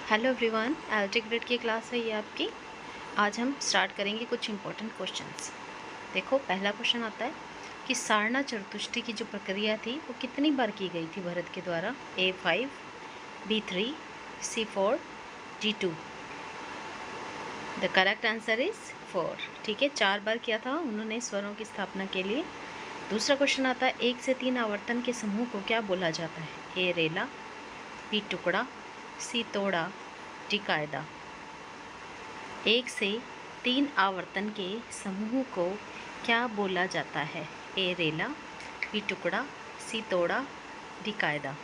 Hello everyone, LT grade की class है ये आपकी। आज हम स्टार्ट करेंगे कुछ इंपॉर्टेंट क्वेश्चंस। देखो, पहला क्वेश्चन आता है कि सारना चतुष्टय की जो प्रक्रिया थी वो कितनी बार की गई थी भरत के द्वारा। A5, B3, C4, D2। The correct answer is 4। ठीक है, 4 बार किया था उन्होंने स्वरों की स्थापना के लिए। दूसरा क्वेश्चन आता है 1 से 3 आवर्तन के समूह को क्या बोला जाता है। A रेला, B टुकड़ा, C तोड़ा, डी कायदा। 1 से 3 आवर्तन के समूह को क्या बोला जाता है। ए रेला, बी टुकड़ा, सी तोड़ा, डी कायदा।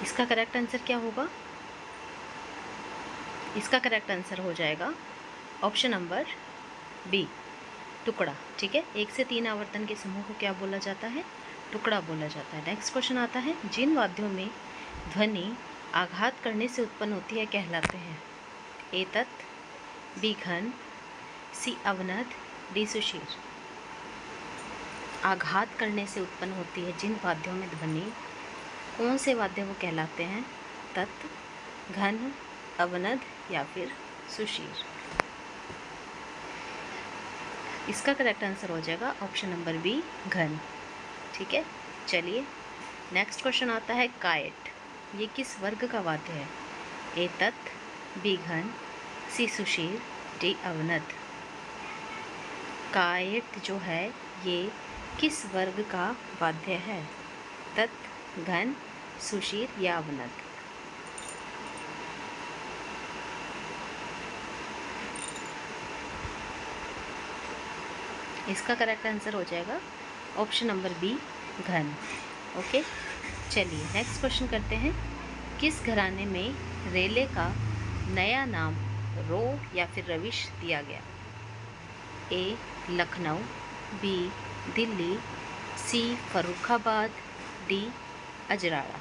इसका करेक्ट आंसर क्या होगा? इसका करेक्ट आंसर हो जाएगा ऑप्शन नंबर बी, टुकड़ा। ठीक है, 1 से 3 आवर्तन के समूह को क्या बोला जाता है? टुकड़ा बोला जाता है। नेक्स्ट क्वेश्चन आता है जिन वाद्यों में ध्वनि आघात करने से उत्पन्न होती है कहलाते हैं। ए तत्, बी घन, सी अवनद, डी सुशीर। आघात करने से उत्पन्न होती है जिन वाद्यों में ध्वनि, कौन से वाद्य वो कहलाते हैं? तत्, घन, अवनद या फिर सुशीर। इसका करेक्ट आंसर हो जाएगा ऑप्शन नंबर बी, घन। ठीक है, चलिए नेक्स्ट क्वेश्चन आता है कायट। ये किस वर्ग का वाद्य है? ए तत्, बी घन, सी सुशीर, डी अवनद। कायट जो है ये किस वर्ग का वाद्य है? तत्, घन, सुशीर या अवनद। इसका करेक्ट आंसर हो जाएगा ऑप्शन नंबर बी, घन। ओके, चलिए नेक्स्ट क्वेश्चन करते हैं। किस घराने में रेले का नया नाम रो या फिर रविश दिया गया? ए लखनऊ, बी दिल्ली, सी फर्रुखाबाद, डी अजराड़ा।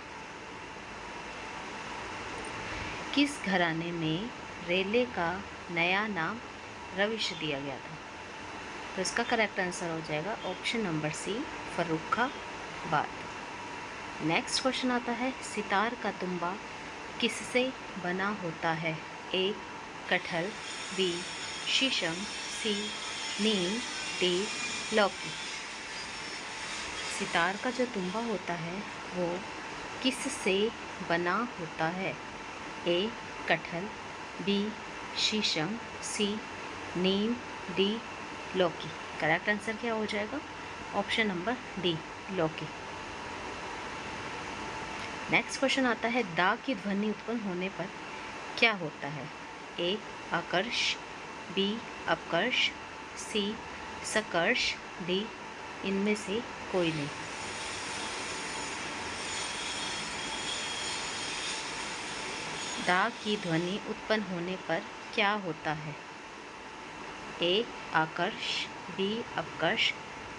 किस घराने में रेले का नया नाम रविश दिया गया था? तो इसका करेक्ट आंसर हो जाएगा option number C, Farrukhabad. Next question आता है सितार का तुम्बा किससे बना होता है? ए कटहल, बी शीशम, सी नीम, डी लौकी। सितार का जो तुम्बा होता है वो किससे बना होता है? ए कटहल, बी शीशम, सी नीम, डी लौकी। करेक्ट आंसर क्या हो जाएगा? ऑप्शन नंबर डी, लौकी। नेक्स्ट क्वेश्चन आता है दा की ध्वनि उत्पन्न होने पर क्या होता है? ए आकर्ष, बी अपकर्ष, सी सकर्ष, डी इनमें से कोई नहीं। दा की ध्वनि उत्पन्न होने पर क्या होता है? ए आकर्ष, बी अपकर्ष,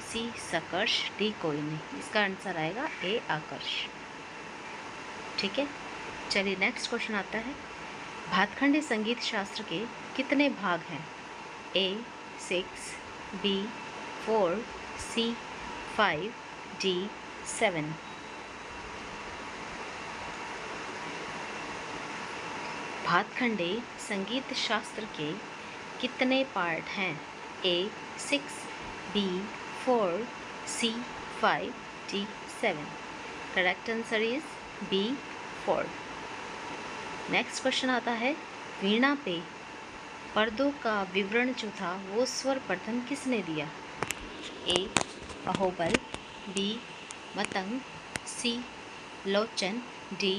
सी सकर्ष, डी कोई नहीं। इसका आंसर आएगा ए आकर्ष। ठीक है, चलिए नेक्स्ट क्वेश्चन आता है भातखंडी संगीत शास्त्र के कितने भाग हैं? A 6, B 4, C 5, D 7। भातखंडी संगीत शास्त्र के कितने पार्ट हैं? A 6, B 4, C 5, D 7। Correct answer is B 4। Next question आता है वीणा पे पर्दों का विवरण जो था वो सर्वप्रथम किसने दिया? A Ahobal, B Matang, C Lochan, D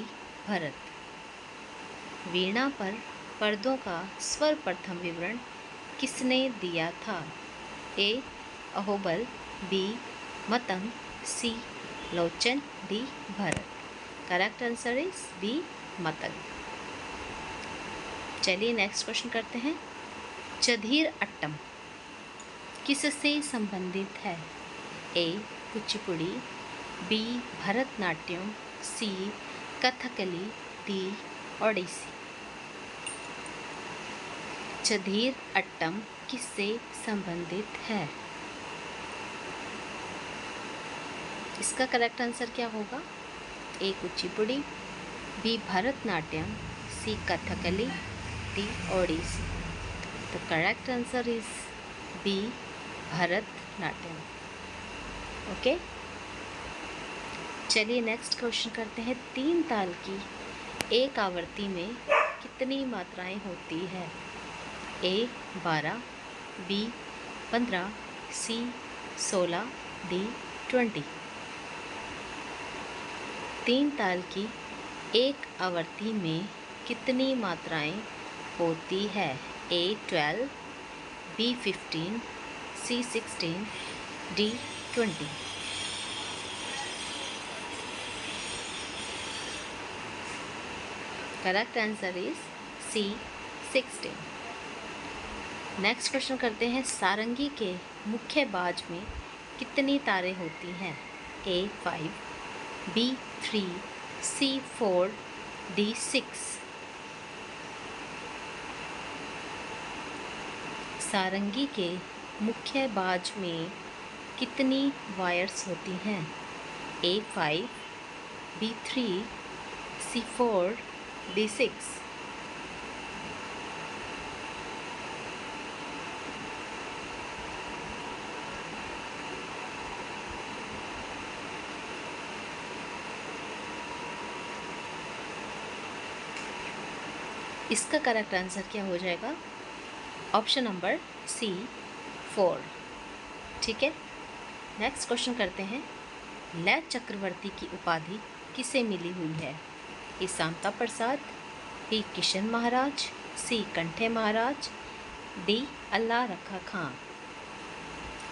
Bharat. वीणा पर पर्दों का सर्वप्रथम विवरण किसने दिया था? A Ahobal, B Matang, C Lochan, D Bharat. Correct answer is B Matang. चलिए नेक्स्ट क्वेश्चन करते हैं चधीर अट्टम किससे संबंधित है? A Kuchipudi, B Bharatanatyam, C Kathakali, D Odissi. Chadhir Attam किससे संबंधित है? इसका करेक्ट आंसर क्या होगा? A Kuchipudi, B Bharatanatyam, C Kathakali, D Odissi. The correct answer is B Bharatanatyam. Okay, चलिए नेक्स्ट क्वेश्चन करते हैं। 3 ताल की एक आवर्ती में कितनी मात्राएं होती है? A 12, B 15, C 16, D 20। 3 ताल की एक आवर्ती में कितनी मात्राएं होती है? A 12, B 15, C 16, D 20। Correct answer is C 16। Next question करते हैं। सारंगी के मुख्य बाज में कितनी तारें होती हैं? A 5, B 3, C 4, D 6। सारंगी के मुख्य बाज में कितनी वायर्स होती हैं? A 5, B 3, C 4, D 6। इसका करेक्ट आंसर क्या हो जाएगा? Option number C 4। ठीक है, नेक्स्ट क्वेश्चन करते हैं। लय चक्रवर्ती की उपाधि किसे मिली हुई है? ए शांता प्रसाद, बी किशन महाराज, सी कंठे महाराज, डी अल्लाह रखा खां।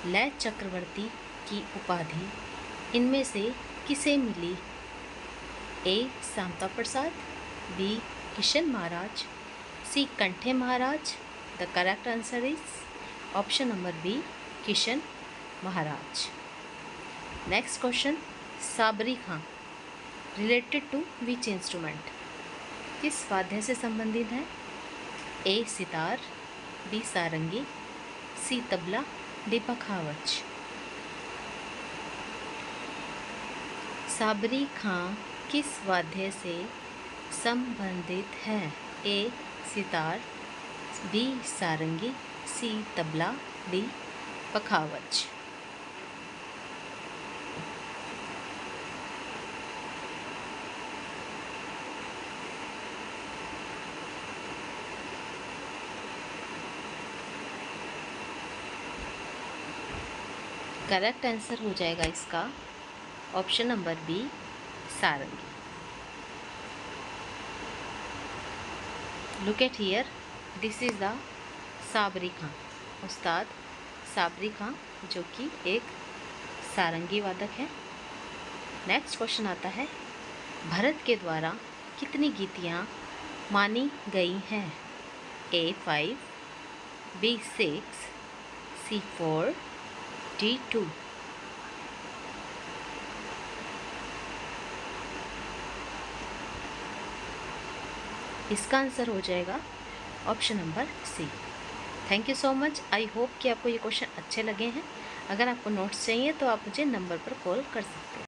लय चक्रवर्ती की उपाधि इनमें से किसे मिली? A Shanta Prasad, B Kishan Maharaj, C Kanthe Maharaj. The correct answer is option number B Kishan Maharaj. Next question. Sabri Khan related to which instrument? किस वाद्य से संबंधित है? A sitar, B sarangi, C tabla, D pakhawaj. Sabri Khan किस वाद्य से संबंधित है? A sitar, B sarangi, C tabla, D pakhawaj. Correct answer हो जाएगा इसका option number B sarangi. Look eight here, this is the Sabri Khan, Ustad Sabri खां, जो कि एक सारंगी वादक है। नेक्स्ट क्वेश्चन आता है। भरत के द्वारा कितनी गीतियाँ मानी गई हैं? A 5, B 6, C 4, D 2। इसका आंसर हो जाएगा option number C. Thank you so much. I hope कि आपको ये क्वेश्चन अच्छे लगे हैं। अगर आपको नोट्स चाहिए तो आप मुझे नंबर पर कॉल कर सकते हैं।